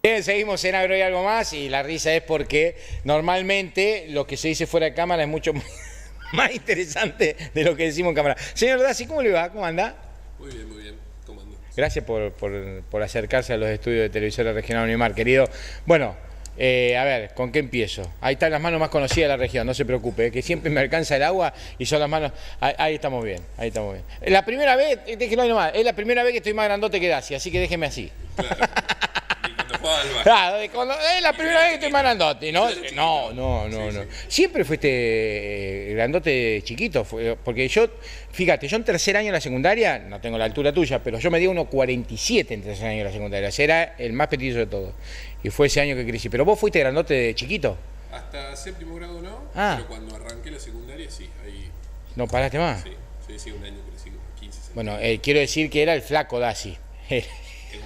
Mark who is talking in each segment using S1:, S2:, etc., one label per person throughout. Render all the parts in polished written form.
S1: Bien, seguimos en Agro y Algo Más y la risa es porque normalmente lo que se dice fuera de cámara es mucho más interesante de lo que decimos en cámara. Señor Dassi, ¿cómo le va? ¿Cómo anda?
S2: Muy bien, muy bien. ¿Cómo anda?
S1: Gracias por acercarse a los estudios de Televisora Regional Unimar, querido. Bueno, a ver, ¿con qué empiezo? Ahí están las manos más conocidas de la región, no se preocupe, que siempre me alcanza el agua y son las manos... Ahí estamos bien, ahí estamos bien. La primera vez, déjelo ahí nomás, es la primera vez que estoy más grandote que Dassi, así que déjeme así.
S2: Claro. Y cuando jugaba al bar.
S1: Claro, es la primera vez que estoy más grandote, ¿no? No. Siempre fuiste grandote chiquito, porque yo, fíjate, yo en tercer año de la secundaria, no tengo la altura tuya, pero yo medía 1,47 en tercer año de la secundaria, o sea, era el más petizo de todos. Y fue ese año que crecí. ¿Pero vos fuiste grandote de chiquito?
S2: Hasta séptimo grado no, pero cuando arranqué la secundaria sí, ahí...
S1: ¿No paraste más?
S2: Sí, un año crecí como 15 centímetros.
S1: Bueno, quiero decir que era el flaco Dassi.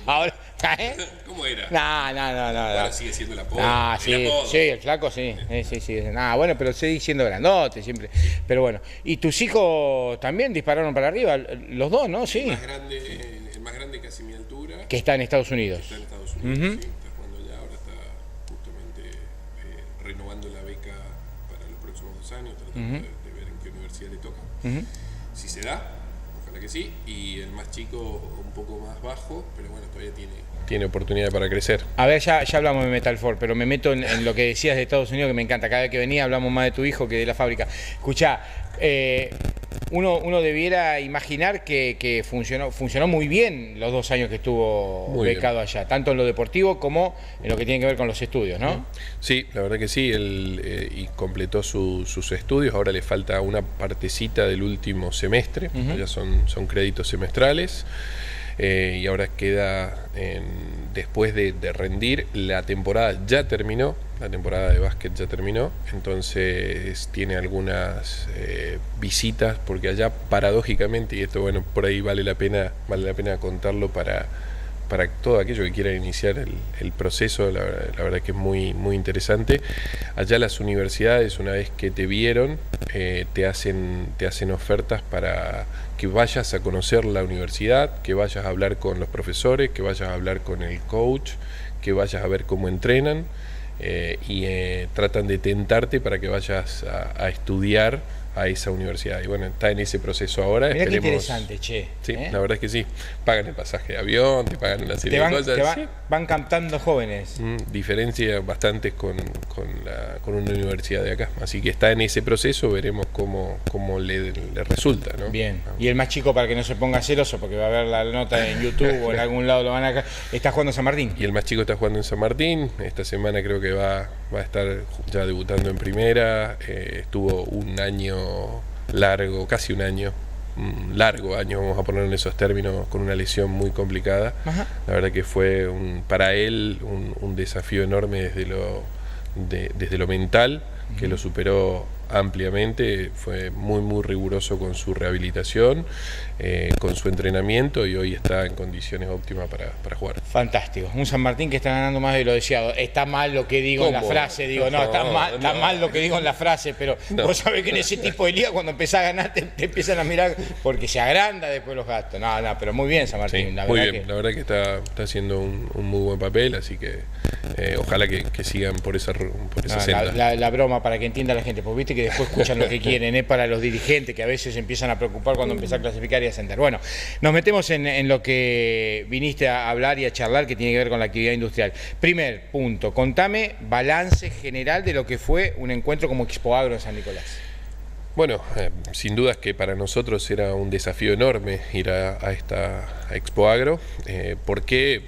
S1: Ahora, ¿eh?
S2: ¿Cómo era?
S1: No.
S2: Ahora sigue siendo la apodo.
S1: Sí, el flaco sí. Sí. Bueno, pero seguí siendo grandote siempre. Pero bueno, ¿y tus hijos también dispararon para arriba? Los dos, ¿no? Sí.
S2: El más grande casi mi altura.
S1: Que está en Estados Unidos.
S2: Está en Estados Unidos, sí. Está jugando allá, ahora está justamente renovando la beca para los próximos 2 años, tratando de ver en qué universidad le toca. Si se da, ojalá que sí. Y el más chico un poco más bajo, pero bueno, todavía tiene oportunidad para crecer.
S1: A ver, ya hablamos de Metalfor, pero me meto en lo que decías de Estados Unidos, que me encanta. Cada vez que venía hablamos más de tu hijo que de la fábrica. Escuchá, uno debiera imaginar que funcionó muy bien los 2 años que estuvo becado allá, tanto en lo deportivo como en lo que tiene que ver con los estudios, ¿no?
S2: Sí, la verdad que sí, él y completó sus estudios, ahora le falta una partecita del último semestre, ya son créditos semestrales. Y ahora queda, después de rendir, la temporada ya terminó, la temporada de básquet ya terminó, entonces tiene algunas visitas, porque allá paradójicamente, y esto bueno, por ahí vale la pena contarlo para todo aquello que quiera iniciar el proceso, la verdad que es muy interesante. Allá las universidades, una vez que te vieron, te hacen ofertas para que vayas a conocer la universidad, que vayas a hablar con los profesores, que vayas a hablar con el coach, que vayas a ver cómo entrenan, y tratan de tentarte para que vayas a estudiar a esa universidad. Y bueno, está en ese proceso ahora.
S1: Mirá qué interesante, che.
S2: Sí, la verdad es que sí. Pagan el pasaje de avión, te pagan una serie de cosas.
S1: Van captando jóvenes.
S2: Diferencia bastante con una universidad de acá. Así que está en ese proceso, veremos cómo le resulta, ¿no?
S1: Bien. Y el más chico, para que no se ponga celoso, porque va a ver la nota en YouTube o en algún lado lo van a... Está jugando en San Martín.
S2: Y el más chico está jugando en San Martín. Esta semana creo que va a estar ya debutando en primera. Estuvo un año largo, casi un año, largo año, vamos a poner en esos términos, con una lesión muy complicada. La verdad que fue para él un desafío enorme desde lo mental, que lo superó ampliamente, fue muy riguroso con su rehabilitación, con su entrenamiento, y hoy está en condiciones óptimas para jugar.
S1: Fantástico, un San Martín que está ganando más de lo deseado. Está mal lo que digo en la frase, está mal lo que digo en la frase, pero vos sabés que en ese tipo de liga, cuando empezás a ganar, te empiezan a mirar porque se agranda después los gastos. Pero muy bien San Martín.
S2: Sí, muy bien, la verdad que está haciendo un muy buen papel, así que ojalá que sigan por esa senda.
S1: La broma, para que entienda la gente, porque viste que después escuchan lo que quieren, es para los dirigentes que a veces se empiezan a preocupar cuando empiezan a clasificar y a ascender. Bueno, nos metemos en lo que viniste a hablar y a charlar, que tiene que ver con la actividad industrial. Primer punto, contame balance general de lo que fue un encuentro como Expo Agro en San Nicolás.
S2: Bueno, sin dudas que para nosotros era un desafío enorme ir a esta Expo Agro, porque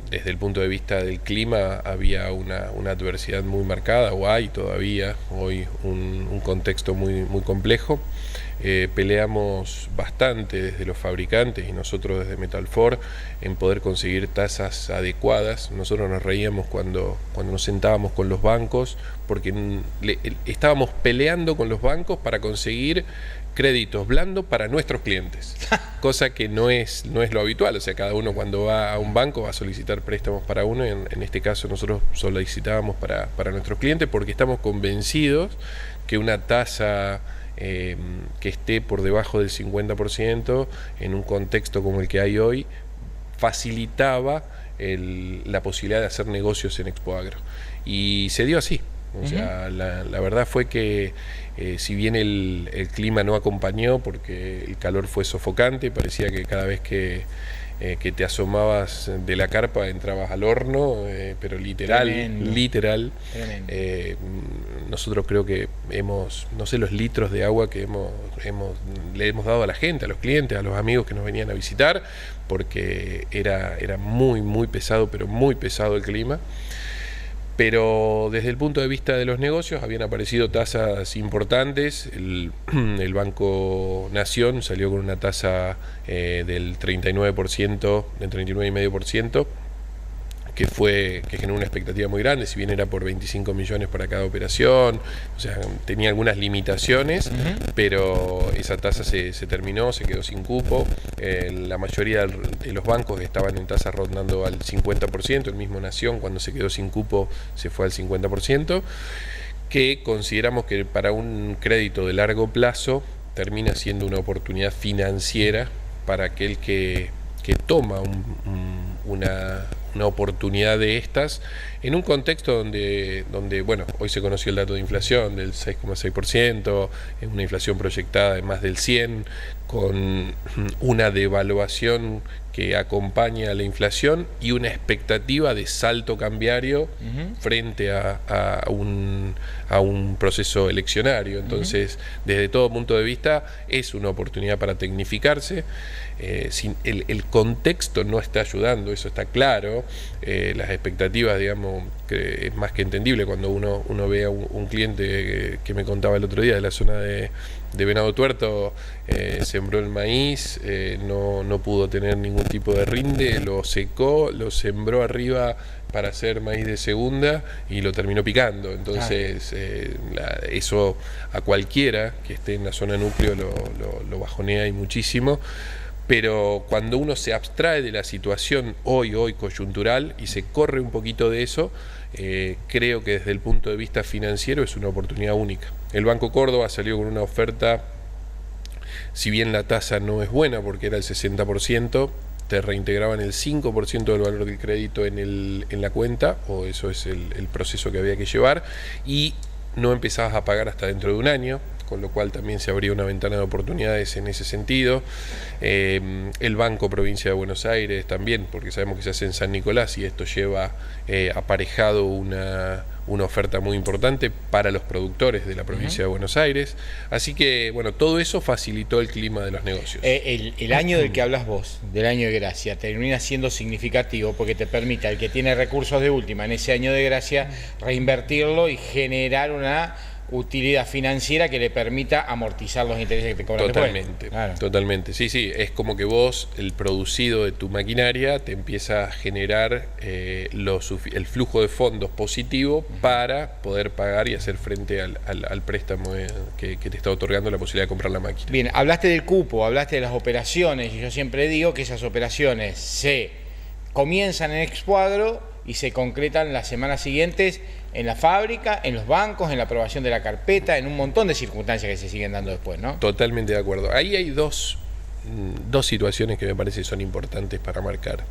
S2: desde el punto de vista del clima había una adversidad muy marcada, o hay todavía hoy un contexto muy complejo. Peleamos bastante desde los fabricantes y nosotros desde Metalfor en poder conseguir tasas adecuadas. Nosotros nos reíamos cuando nos sentábamos con los bancos, porque estábamos peleando con los bancos para conseguir créditos blandos para nuestros clientes, cosa que no es lo habitual. O sea, cada uno cuando va a un banco va a solicitar préstamos para uno, y en este caso nosotros solicitábamos para nuestros clientes, porque estamos convencidos que una tasa que esté por debajo del 50% en un contexto como el que hay hoy facilitaba la posibilidad de hacer negocios en Expoagro. Y se dio así. O sea, la verdad fue que si bien el clima no acompañó porque el calor fue sofocante, parecía que cada vez que te asomabas de la carpa entrabas al horno, pero literal. Nosotros creo que no sé los litros de agua que le hemos dado a la gente, a los clientes, a los amigos que nos venían a visitar, porque era muy, muy pesado, pero muy pesado el clima. Pero desde el punto de vista de los negocios habían aparecido tasas importantes. El Banco Nación salió con una tasa del 39%, del 39,5%, que generó una expectativa muy grande, si bien era por 25 millones para cada operación, o sea, tenía algunas limitaciones, pero esa tasa se terminó, se quedó sin cupo. La mayoría de los bancos estaban en tasas rondando al 50%, el mismo Nación cuando se quedó sin cupo se fue al 50%, que consideramos que para un crédito de largo plazo termina siendo una oportunidad financiera para aquel que toma una oportunidad de estas en un contexto donde, bueno, hoy se conoció el dato de inflación del 6,6%, una inflación proyectada de más del 100%, con una devaluación que acompaña a la inflación y una expectativa de salto cambiario frente a un proceso eleccionario. Entonces, desde todo punto de vista, es una oportunidad para tecnificarse. El contexto no está ayudando, eso está claro. Las expectativas, digamos, que es más que entendible cuando uno ve a un cliente que me contaba el otro día de la zona de Venado Tuerto, sembró el maíz, no pudo tener ningún tipo de rinde, lo secó, lo sembró arriba para hacer maíz de segunda y lo terminó picando. Entonces eso a cualquiera que esté en la zona núcleo lo bajonea y muchísimo. Pero cuando uno se abstrae de la situación hoy coyuntural y se corre un poquito de eso, creo que desde el punto de vista financiero es una oportunidad única. El Banco Córdoba salió con una oferta, si bien la tasa no es buena porque era el 60%, te reintegraban el 5% del valor del crédito en la cuenta, o eso es el proceso que había que llevar, y no empezabas a pagar hasta dentro de un año, con lo cual también se abría una ventana de oportunidades en ese sentido. El Banco Provincia de Buenos Aires también, porque sabemos que se hace en San Nicolás y esto lleva aparejado una oferta muy importante para los productores de la provincia de Buenos Aires. Así que, bueno, todo eso facilitó el clima de los negocios.
S1: El año del que hablas vos, del año de gracia, termina siendo significativo porque te permite al que tiene recursos de última en ese año de gracia reinvertirlo y generar una utilidad financiera que le permita amortizar los intereses que te cobran
S2: totalmente,
S1: después. Claro.
S2: Totalmente. Sí, es como que vos, el producido de tu maquinaria, te empieza a generar el flujo de fondos positivo para poder pagar y hacer frente al préstamo que te está otorgando la posibilidad de comprar la máquina.
S1: Bien, hablaste del cupo, hablaste de las operaciones, y yo siempre digo que esas operaciones se comienzan en Expoagro y se concretan las semanas siguientes en la fábrica, en los bancos, en la aprobación de la carpeta, en un montón de circunstancias que se siguen dando después, ¿no?
S2: Totalmente de acuerdo. Ahí hay dos situaciones que me parece son importantes para marcar.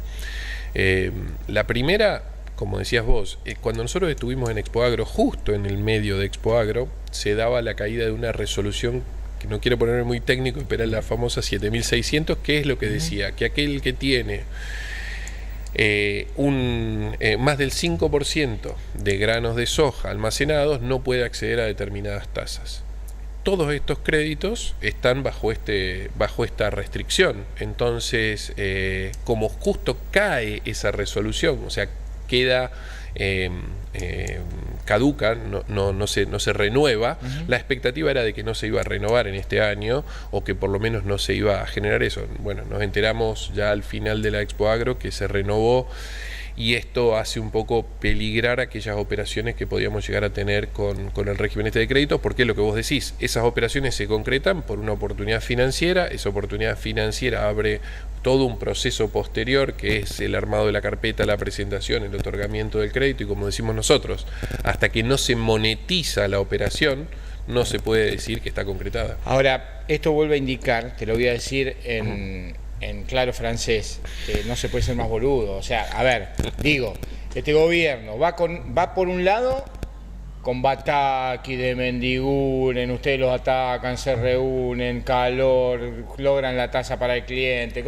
S2: La primera, como decías vos, cuando nosotros estuvimos en Expoagro, justo en el medio de Expoagro, se daba la caída de una resolución que no quiero ponerme muy técnico, pero era la famosa 7600, que es lo que decía, que aquel que tiene más del 5% de granos de soja almacenados no puede acceder a determinadas tasas. Todos estos créditos están bajo esta restricción. Entonces, como justo cae esa resolución, o sea, queda caduca, no se renueva, la expectativa era de que no se iba a renovar en este año o que por lo menos no se iba a generar eso. Bueno, nos enteramos ya al final de la Expoagro que se renovó y esto hace un poco peligrar aquellas operaciones que podíamos llegar a tener con el régimen este de créditos, porque es lo que vos decís, esas operaciones se concretan por una oportunidad financiera, esa oportunidad financiera abre todo un proceso posterior que es el armado de la carpeta, la presentación, el otorgamiento del crédito y como decimos nosotros, hasta que no se monetiza la operación, no se puede decir que está concretada.
S1: Ahora, esto vuelve a indicar, te lo voy a decir en en claro francés, que no se puede ser más boludo. O sea, a ver, digo, este gobierno va por un lado con Bataki de Mendiguren, ustedes los atacan, se reúnen, calor, logran la tasa para el cliente,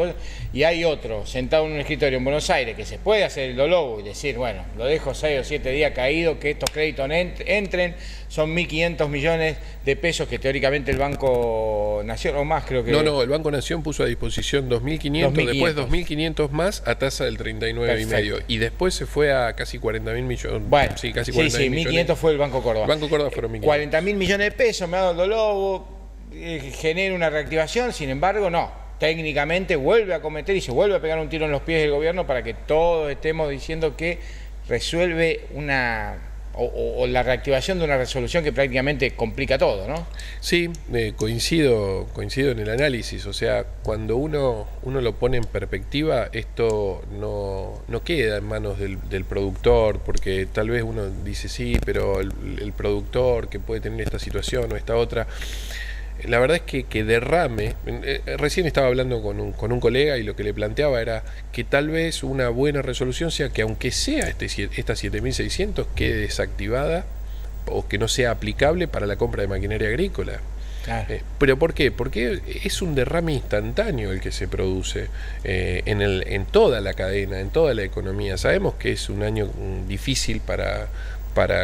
S1: y hay otro sentado en un escritorio en Buenos Aires que se puede hacer el dolobo y decir, bueno, lo dejo 6 o 7 días caído, que estos créditos entren, son 1.500 millones de pesos que teóricamente el Banco Nación, o más creo que...
S2: No, el Banco Nación puso a disposición 2.500, después 2.500 más a tasa del 39,5, y después se fue a casi 40.000 millones.
S1: Bueno,
S2: sí, casi 40.000 millones.
S1: 1.500 fue el Banco Córdoba.
S2: El Banco Córdoba fueron 1.500.
S1: 40.000 millones de pesos, me ha dado el dolobo, genera una reactivación, sin embargo, no. Técnicamente vuelve a cometer y se vuelve a pegar un tiro en los pies del gobierno para que todos estemos diciendo que resuelve una... O la reactivación de una resolución que prácticamente complica todo, ¿no?
S2: Sí, coincido en el análisis. O sea, cuando uno lo pone en perspectiva, esto no queda en manos del productor, porque tal vez uno dice, sí, pero el productor que puede tener esta situación o esta otra... La verdad es que derrame, recién estaba hablando con un colega y lo que le planteaba era que tal vez una buena resolución sea que aunque sea esta 7.600 quede desactivada o que no sea aplicable para la compra de maquinaria agrícola. Claro. ¿Pero por qué? Porque es un derrame instantáneo el que se produce en toda la cadena, en toda la economía. Sabemos que es un año difícil para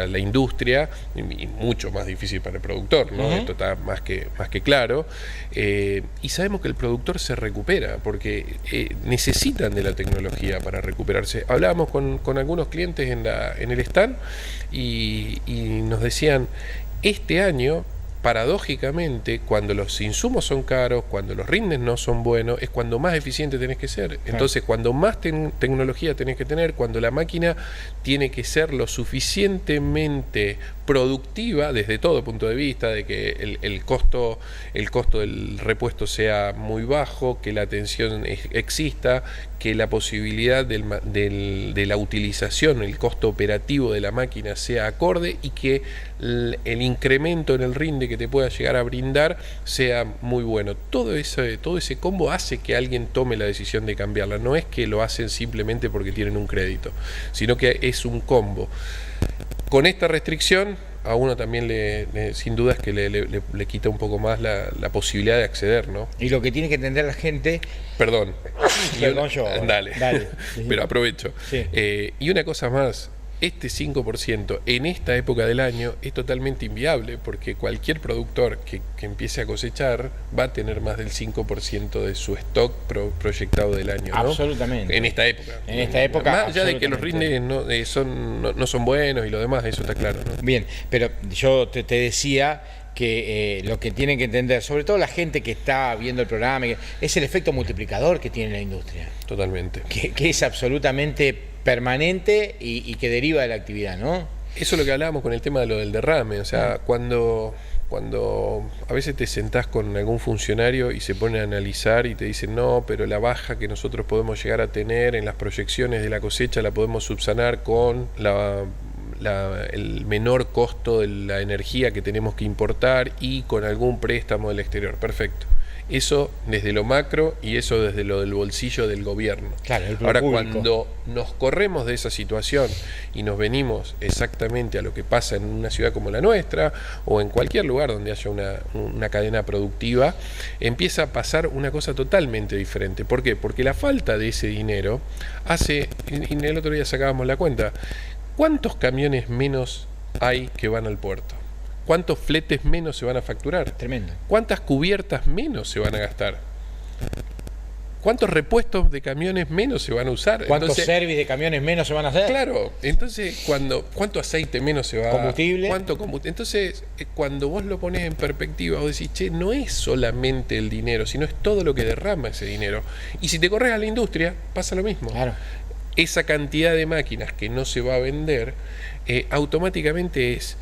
S2: la industria y mucho más difícil para el productor, ¿no? Esto está más que claro, y sabemos que el productor se recupera porque necesitan de la tecnología para recuperarse. Hablábamos con algunos clientes en el stand y nos decían, este año paradójicamente, cuando los insumos son caros, cuando los rindes no son buenos, es cuando más eficiente tenés que ser. Entonces, cuando más tecnología tenés que tener, cuando la máquina tiene que ser lo suficientemente productiva desde todo punto de vista, de que el costo del repuesto sea muy bajo, que la atención exista, que la posibilidad de la utilización, el costo operativo de la máquina sea acorde y que el incremento en el rinde que te pueda llegar a brindar sea muy bueno. Todo ese combo hace que alguien tome la decisión de cambiarla. No es que lo hacen simplemente porque tienen un crédito, sino que es un combo. Con esta restricción, a uno también sin duda es que le quita un poco más la posibilidad de acceder, ¿no?
S1: Y lo que tiene que entender la gente...
S2: Perdón. Dale.
S1: Sí.
S2: Pero aprovecho.
S1: Sí.
S2: Y una cosa más, este 5% en esta época del año es totalmente inviable, porque cualquier productor que empiece a cosechar va a tener más del 5% de su stock proyectado del año, ¿no?
S1: Absolutamente.
S2: En esta época.
S1: En esta época.
S2: Más allá de que los rindes no son buenos y lo demás, eso está claro, ¿no?
S1: Bien, pero yo te decía que lo que tienen que entender, sobre todo la gente que está viendo el programa, es el efecto multiplicador que tiene la industria.
S2: Totalmente.
S1: Que es absolutamente permanente y que deriva de la actividad, ¿no?
S2: Eso es lo que hablábamos con el tema de lo del derrame. O sea, cuando a veces te sentás con algún funcionario y se pone a analizar y te dicen, no, pero la baja que nosotros podemos llegar a tener en las proyecciones de la cosecha la podemos subsanar con el menor costo de la energía que tenemos que importar y con algún préstamo del exterior. Perfecto. Eso desde lo macro y eso desde lo del bolsillo del gobierno.
S1: Claro,
S2: ahora, cuando nos corremos de esa situación y nos venimos exactamente a lo que pasa en una ciudad como la nuestra o en cualquier lugar donde haya una cadena productiva, empieza a pasar una cosa totalmente diferente. ¿Por qué? Porque la falta de ese dinero hace, y el otro día sacábamos la cuenta, ¿cuántos camiones menos hay que van al puerto? ¿Cuántos fletes menos se van a facturar?
S1: Tremendo.
S2: ¿Cuántas cubiertas menos se van a gastar? ¿Cuántos repuestos de camiones menos se van a usar?
S1: ¿Cuántos servicios de camiones menos se van a hacer?
S2: Claro, entonces, ¿cuánto aceite menos se va a...
S1: ¿Combustible?
S2: Entonces, cuando vos lo pones en perspectiva, vos decís, che, no es solamente el dinero, sino es todo lo que derrama ese dinero. Y si te corres a la industria, pasa lo mismo.
S1: Claro.
S2: Esa cantidad de máquinas que no se va a vender, automáticamente es...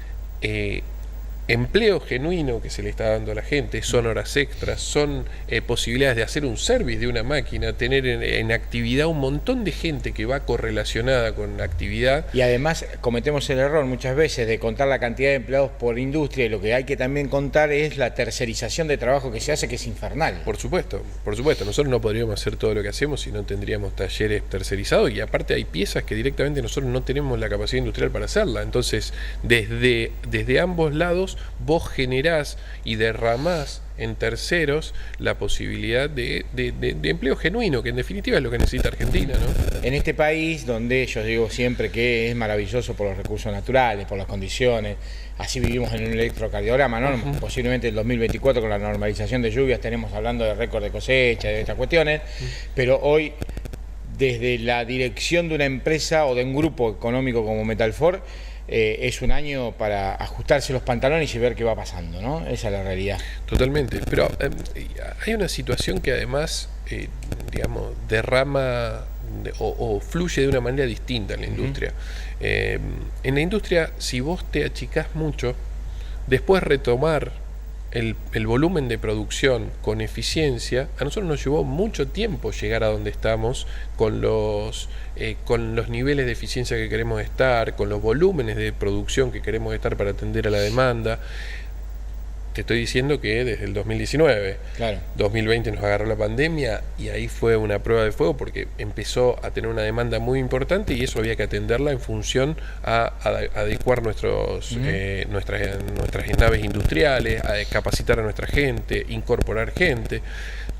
S2: empleo genuino que se le está dando a la gente, son horas extras, son posibilidades de hacer un service de una máquina, tener en actividad un montón de gente que va correlacionada con la actividad.
S1: Y además cometemos el error muchas veces de contar la cantidad de empleados por industria, y lo que hay que también contar es la tercerización de trabajo que se hace, que es infernal.
S2: Por supuesto. Nosotros no podríamos hacer todo lo que hacemos si no tendríamos talleres tercerizados, y aparte hay piezas que directamente nosotros no tenemos la capacidad industrial para hacerla. Entonces, desde ambos lados, vos generás y derramás en terceros la posibilidad de empleo genuino, que en definitiva es lo que necesita Argentina, ¿no?
S1: En este país, donde yo digo siempre que es maravilloso por los recursos naturales, por las condiciones, así vivimos en un electrocardiograma, ¿no? Posiblemente el 2024, con la normalización de lluvias, tenemos hablando de récord de cosecha, de estas cuestiones, pero hoy, desde la dirección de una empresa o de un grupo económico como Metalfor, es un año para ajustarse los pantalones y ver qué va pasando, ¿no? Esa es la realidad.
S2: Totalmente, pero hay una situación que además, digamos, derrama o fluye de una manera distinta en la industria. En la industria, si vos te achicás mucho, después retomar el volumen de producción con eficiencia, a nosotros nos llevó mucho tiempo llegar a donde estamos con los niveles de eficiencia que queremos estar, con los volúmenes de producción que queremos estar para atender a la demanda. Te estoy diciendo que desde el 2019,
S1: claro.
S2: 2020 nos agarró la pandemia y ahí fue una prueba de fuego porque empezó a tener una demanda muy importante y eso había que atenderla en función a adecuar nuestras naves industriales, a capacitar a nuestra gente, incorporar gente.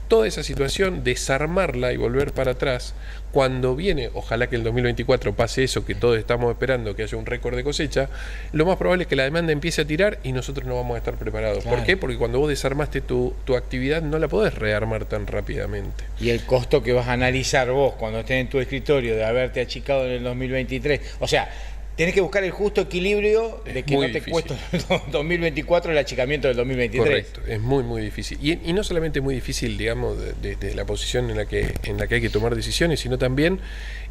S2: Toda esa situación, desarmarla y volver para atrás, cuando viene, ojalá que el 2024 pase eso que todos estamos esperando, que haya un récord de cosecha, lo más probable es que la demanda empiece a tirar y nosotros no vamos a estar preparados.
S1: Claro.
S2: ¿Por qué? Porque cuando vos desarmaste tu actividad no la podés rearmar tan rápidamente.
S1: Y el costo que vas a analizar vos cuando estés en tu escritorio de haberte achicado en el 2023, o sea, tenés que buscar el justo equilibrio de que no te cueste en el 2024 el achicamiento del 2023.
S2: Correcto, es muy muy difícil. Y no solamente muy difícil, digamos, desde la posición en la que hay que tomar decisiones, sino también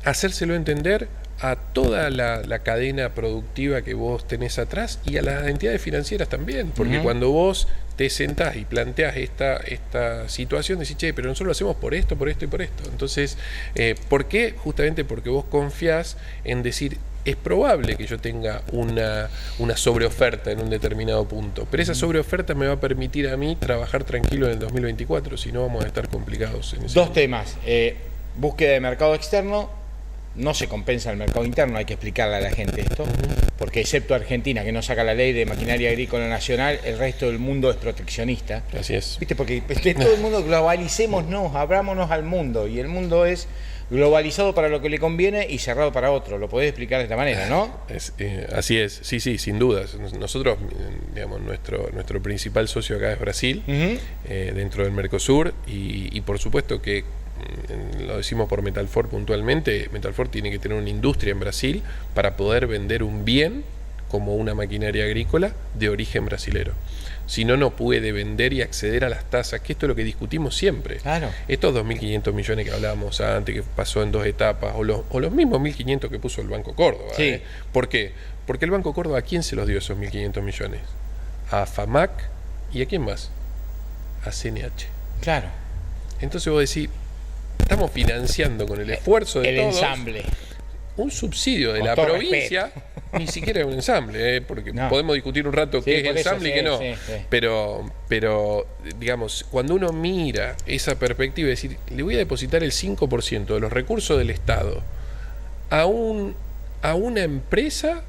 S2: hacérselo entender a toda la cadena productiva que vos tenés atrás y a las entidades financieras también, porque cuando vos te sentás y planteás esta situación, decís, che, pero nosotros lo hacemos por esto y por esto. Entonces, ¿por qué? Justamente porque vos confiás en decir, es probable que yo tenga una sobreoferta en un determinado punto, pero esa sobreoferta me va a permitir a mí trabajar tranquilo en el 2024, si no vamos a estar complicados en ese
S1: Dos temas, búsqueda de mercado externo, no se compensa el mercado interno, hay que explicarle a la gente esto, porque excepto Argentina, que no saca la ley de maquinaria agrícola nacional, el resto del mundo es proteccionista.
S2: Así es.
S1: ¿Viste? Porque de todo el mundo globalicémonos, abrámonos al mundo, y el mundo es globalizado para lo que le conviene y cerrado para otro. Lo podés explicar de esta manera, ¿no?
S2: Así es, sí, sin dudas. Nosotros, digamos, nuestro principal socio acá es Brasil, dentro del Mercosur, y por supuesto que, lo decimos por Metalfor puntualmente, Metalfor tiene que tener una industria en Brasil para poder vender un bien como una maquinaria agrícola de origen brasilero. Si no, no puede vender y acceder a las tasas, que esto es lo que discutimos siempre.
S1: Claro.
S2: Estos 2.500 millones que hablábamos antes, que pasó en 2 etapas, o los mismos 1.500 que puso el Banco Córdoba.
S1: Sí.
S2: ¿Por qué? Porque el Banco Córdoba, ¿a quién se los dio esos 1.500 millones? A FAMAC, ¿y a quién más? A CNH.
S1: Claro.
S2: Entonces vos decís, estamos financiando con el esfuerzo de todos
S1: el ensamble.
S2: Un subsidio de
S1: Con
S2: la
S1: todo
S2: provincia, ni siquiera es un ensamble, porque
S1: No.
S2: podemos discutir un rato qué es
S1: por eso,
S2: ensamble y qué no.
S1: sí.
S2: Pero, digamos, cuando uno mira esa perspectiva, es decir, le voy a depositar el 5% de los recursos del Estado a una empresa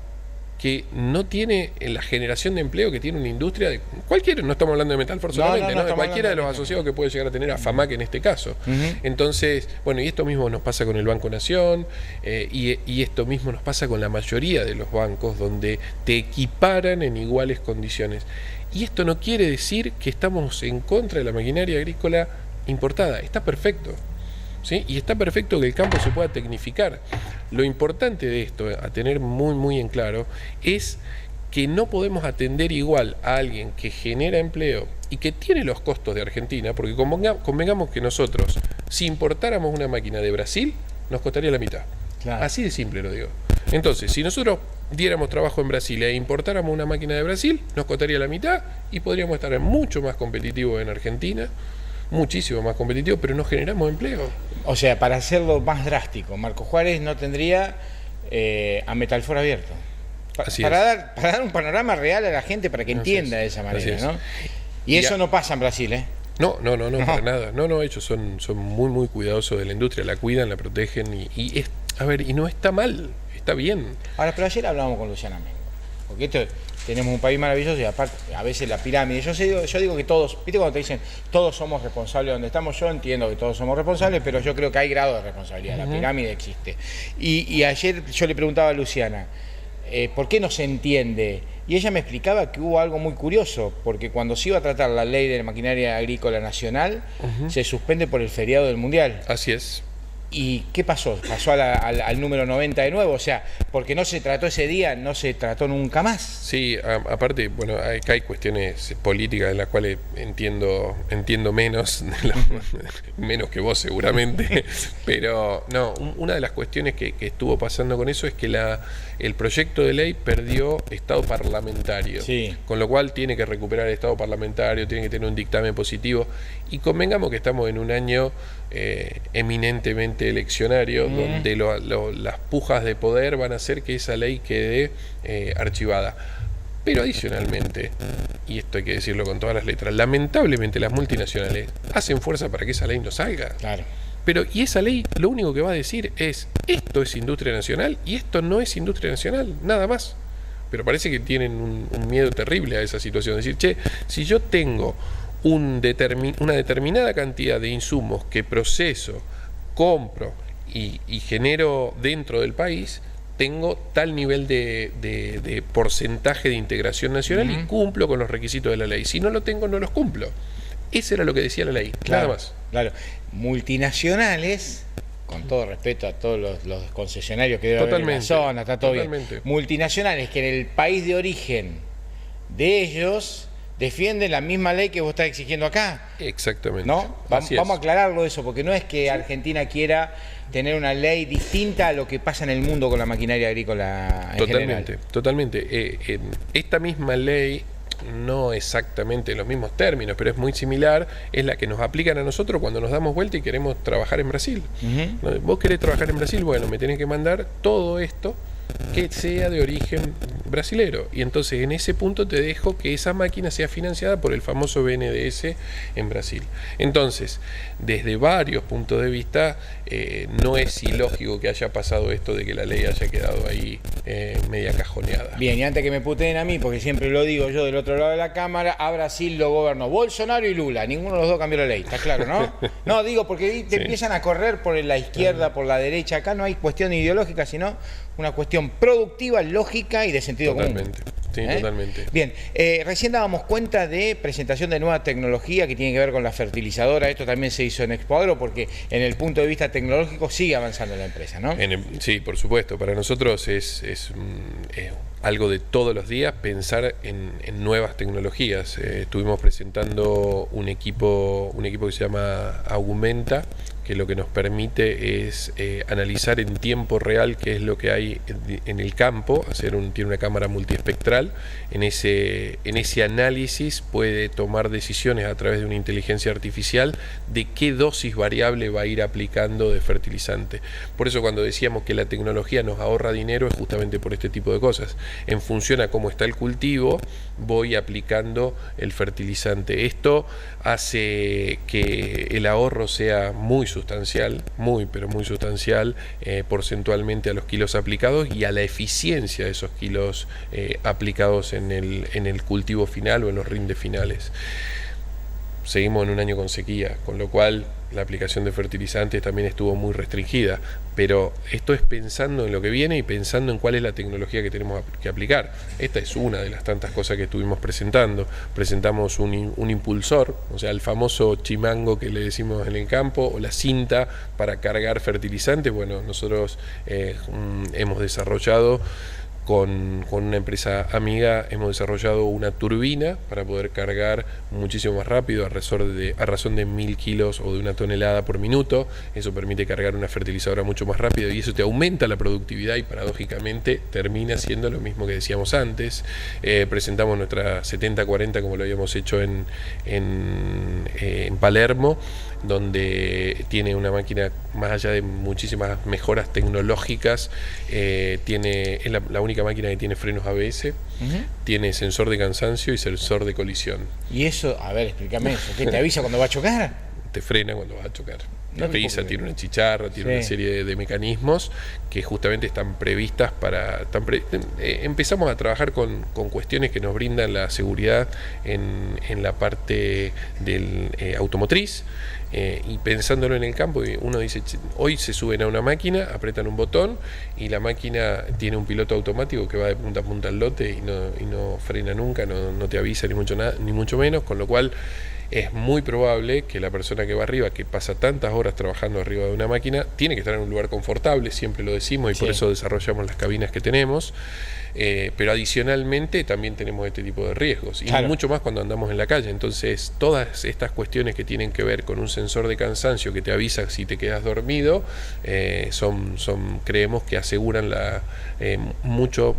S2: que no tiene la generación de empleo que tiene una industria de cualquiera, no estamos hablando de Metalfor solamente, ¿no? De cualquiera de los asociados que puede llegar a tener a FAMAC en este caso. Entonces, bueno, y esto mismo nos pasa con el Banco Nación, y esto mismo nos pasa con la mayoría de los bancos, donde te equiparan en iguales condiciones. Y esto no quiere decir que estamos en contra de la maquinaria agrícola importada, está perfecto. ¿Sí? Y está perfecto que el campo se pueda tecnificar. Lo importante de esto, a tener muy muy en claro, es que no podemos atender igual a alguien que genera empleo y que tiene los costos de Argentina, porque convengamos que nosotros, si importáramos una máquina de Brasil, nos costaría la mitad.
S1: Claro.
S2: Así de simple lo digo. Entonces, si nosotros diéramos trabajo en Brasil e importáramos una máquina de Brasil, nos costaría la mitad y podríamos estar mucho más competitivos en Argentina, muchísimo más competitivos, pero no generamos empleo.
S1: O sea, para hacerlo más drástico, Marco Juárez no tendría a Metalfor abierto. Para dar un panorama real a la gente, para que entienda de esa manera, ¿no? Y eso no pasa en Brasil, ¿eh?
S2: No, para nada. No, ellos son muy, muy cuidadosos de la industria, la cuidan, la protegen y no está mal, está bien.
S1: Ahora, pero ayer hablábamos con Luciana Mengo, porque tenemos un país maravilloso y aparte, a veces la pirámide, yo digo que todos, ¿viste cuando te dicen todos somos responsables donde estamos? Yo entiendo que todos somos responsables, pero yo creo que hay grado de responsabilidad, la pirámide existe. Y ayer yo le preguntaba a Luciana, ¿por qué no se entiende? Y ella me explicaba que hubo algo muy curioso, porque cuando se iba a tratar la ley de la maquinaria agrícola nacional, se suspende por el feriado del Mundial.
S2: Así es.
S1: ¿Y qué pasó? Pasó al número 90 de nuevo, o sea, porque no se trató ese día, no se trató nunca más.
S2: Sí, aparte, bueno, acá hay cuestiones políticas en las cuales entiendo menos, menos que vos seguramente, pero no, una de las cuestiones que estuvo pasando con eso es que el proyecto de ley perdió estado parlamentario,
S1: sí.
S2: Con lo cual tiene que recuperar el estado parlamentario, tiene que tener un dictamen positivo, y convengamos que estamos en un año eminentemente eleccionario, donde las pujas de poder van a hacer que esa ley quede archivada. Pero adicionalmente, y esto hay que decirlo con todas las letras, lamentablemente las multinacionales hacen fuerza para que esa ley no salga.
S1: Claro.
S2: Pero, y esa ley lo único que va a decir es, esto es industria nacional y esto no es industria nacional, nada más. Pero parece que tienen un miedo terrible a esa situación. Es decir, che, si yo tengo una determinada cantidad de insumos que proceso, compro y genero dentro del país, tengo tal nivel de porcentaje de integración nacional y cumplo con los requisitos de la ley. Si no lo tengo, no los cumplo. Eso era lo que decía la ley,
S1: claro,
S2: nada más.
S1: Claro, multinacionales, con todo respeto a todos los concesionarios que deben haber en la zona, está todo bien. Multinacionales que en el país de origen de ellos defienden la misma ley que vos estás exigiendo acá.
S2: Exactamente.
S1: ¿No? Vamos a aclararlo eso, porque no es que Argentina quiera tener una ley distinta a lo que pasa en el mundo con la maquinaria agrícola en general.
S2: Totalmente. Esta misma ley, no exactamente en los mismos términos, pero es muy similar, es la que nos aplican a nosotros cuando nos damos vuelta y queremos trabajar en Brasil. Vos querés trabajar en Brasil, bueno, me tenés que mandar todo esto que sea de origen brasilero, y entonces en ese punto te dejo que esa máquina sea financiada por el famoso BNDES en Brasil. Entonces, desde varios puntos de vista, no es ilógico que haya pasado esto de que la ley haya quedado ahí media cajoneada.
S1: Bien, y antes que me puteen a mí, porque siempre lo digo yo del otro lado de la cámara, a Brasil lo gobernó Bolsonaro y Lula, ninguno de los dos cambió la ley, está claro, ¿no? No, digo, porque te empiezan a correr por la izquierda, por la derecha, acá no hay cuestión ideológica, sino una cuestión productiva, lógica y de sentido común.
S2: Sí, totalmente.
S1: Bien, recién dábamos cuenta de presentación de nueva tecnología que tiene que ver con la fertilizadora. Esto también se hizo en Expo Agro porque en el punto de vista tecnológico sigue avanzando la empresa, ¿no?
S2: Sí, por supuesto. Para nosotros es algo de todos los días pensar en nuevas tecnologías. Estuvimos presentando un equipo que se llama Augmenta, que lo que nos permite es analizar en tiempo real qué es lo que hay en el campo, tiene una cámara multiespectral. En ese análisis puede tomar decisiones a través de una inteligencia artificial de qué dosis variable va a ir aplicando de fertilizante. Por eso cuando decíamos que la tecnología nos ahorra dinero es justamente por este tipo de cosas. En función a cómo está el cultivo, voy aplicando el fertilizante. Esto hace que el ahorro sea muy sustancial, pero muy sustancial porcentualmente a los kilos aplicados y a la eficiencia de esos kilos aplicados en el cultivo final o en los rindes finales. Seguimos en un año con sequía, con lo cual la aplicación de fertilizantes también estuvo muy restringida, pero esto es pensando en lo que viene y pensando en cuál es la tecnología que tenemos que aplicar. Esta es una de las tantas cosas que estuvimos presentando. Presentamos un impulsor, o sea, el famoso chimango que le decimos en el campo, o la cinta para cargar fertilizantes. Bueno, nosotros hemos desarrollado con una empresa amiga hemos desarrollado una turbina para poder cargar muchísimo más rápido, a razón de 1000 kilos o de 1 tonelada por minuto. Eso permite cargar una fertilizadora mucho más rápido y eso te aumenta la productividad y paradójicamente termina siendo lo mismo que decíamos antes. Presentamos nuestra 7040 como lo habíamos hecho en Palermo, donde tiene una máquina, más allá de muchísimas mejoras tecnológicas, es la única máquina que tiene frenos ABS, tiene sensor de cansancio y sensor de colisión.
S1: Y eso, a ver, explícame eso, ¿qué te avisa cuando va a chocar?
S2: Te frena cuando vas a chocar.
S1: No te
S2: Avisa,
S1: puedo
S2: tiene una chicharra, tiene una serie de mecanismos que justamente están previstas para... empezamos a trabajar con cuestiones que nos brindan la seguridad en la parte del automotriz. Y pensándolo en el campo, uno dice, hoy se suben a una máquina, apretan un botón y la máquina tiene un piloto automático que va de punta a punta al lote y no frena nunca, no te avisa ni mucho menos, con lo cual es muy probable que la persona que va arriba, que pasa tantas horas trabajando arriba de una máquina, tiene que estar en un lugar confortable, siempre lo decimos, y por eso desarrollamos las cabinas que tenemos. Pero adicionalmente también tenemos este tipo de riesgos y mucho más cuando andamos en la calle. Entonces todas estas cuestiones que tienen que ver con un sensor de cansancio que te avisa si te quedas dormido, creemos que aseguran mucho.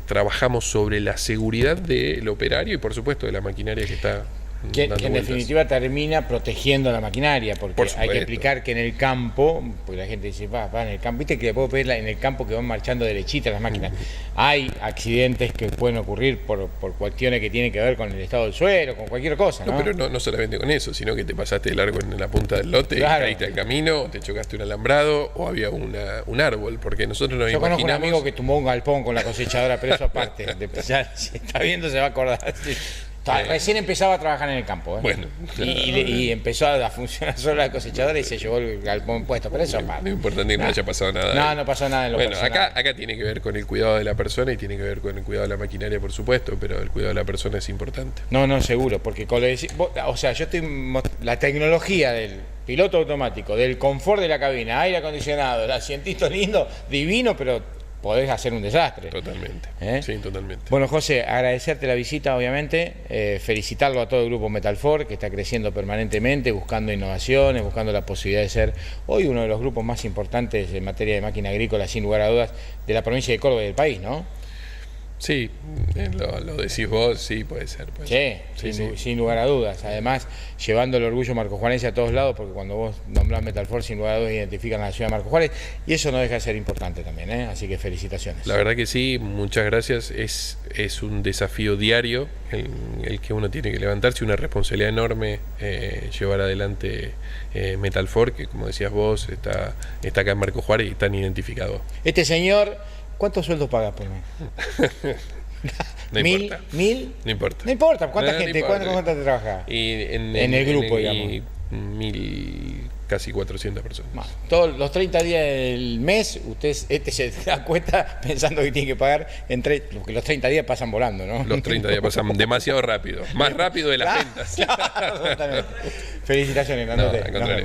S2: Trabajamos sobre la seguridad del operario y por supuesto de la maquinaria que está
S1: que en definitiva termina protegiendo la maquinaria, porque hay que explicar que en el campo, porque la gente dice, va en el campo, viste que después ves en el campo que van marchando derechitas las máquinas, hay accidentes que pueden ocurrir por cuestiones que tienen que ver con el estado del suelo, con cualquier cosa, ¿no?
S2: Pero no solamente con eso, sino que te pasaste de largo en la punta del lote, caíste al camino, te chocaste un alambrado o había un árbol, porque nosotros nos imaginamos...
S1: Yo conozco un amigo que tumbó un galpón con la cosechadora, pero eso aparte, ya, si está viendo se va a acordar. Recién empezaba a trabajar en el campo,
S2: Bueno,
S1: y empezó a funcionar solo la cosechadora y se llevó el galpón puesto, pero eso
S2: lo importante es que no haya pasado nada.
S1: No pasó nada en lo personal.
S2: Acá tiene que ver con el cuidado de la persona y tiene que ver con el cuidado de la maquinaria, por supuesto, pero el cuidado de la persona es importante.
S1: No, seguro, porque o sea, yo la tecnología del piloto automático, del confort de la cabina, aire acondicionado, el asientito lindo, divino, pero podés hacer un desastre.
S2: Totalmente, sí, totalmente.
S1: Bueno, José, agradecerte la visita, obviamente, felicitarlo a todo el grupo Metalfor, que está creciendo permanentemente, buscando innovaciones, buscando la posibilidad de ser hoy uno de los grupos más importantes en materia de máquina agrícola, sin lugar a dudas, de la provincia de Córdoba y del país, ¿no?
S2: Sí, lo decís vos, sí, puede ser.
S1: Sin lugar a dudas. Además, llevando el orgullo marcojuanense a todos lados, porque cuando vos nombrás Metalfor, sin lugar a dudas identifican a la ciudad de Marcos Juárez, y eso no deja de ser importante también, ¿eh? Así que felicitaciones.
S2: La verdad que sí, muchas gracias. Es un desafío diario el que uno tiene que levantarse, una responsabilidad enorme llevar adelante Metalfor, que como decías vos, está acá en Marcos Juárez y están identificados.
S1: Este señor, ¿cuántos sueldos paga por mes?
S2: No importa.
S1: ¿Mil?
S2: No importa.
S1: No importa. ¿Cuánta gente? ¿Cuánta te trabaja?
S2: En
S1: el grupo, digamos.
S2: Casi 400 personas.
S1: Bueno, todos los 30 días del mes, este se da cuenta pensando que tiene que pagar, porque los 30 días pasan volando, ¿no?
S2: Los 30 días pasan demasiado rápido. Más rápido de las ventas.
S1: Claro, totalmente. Felicitaciones,
S2: no, al contrario.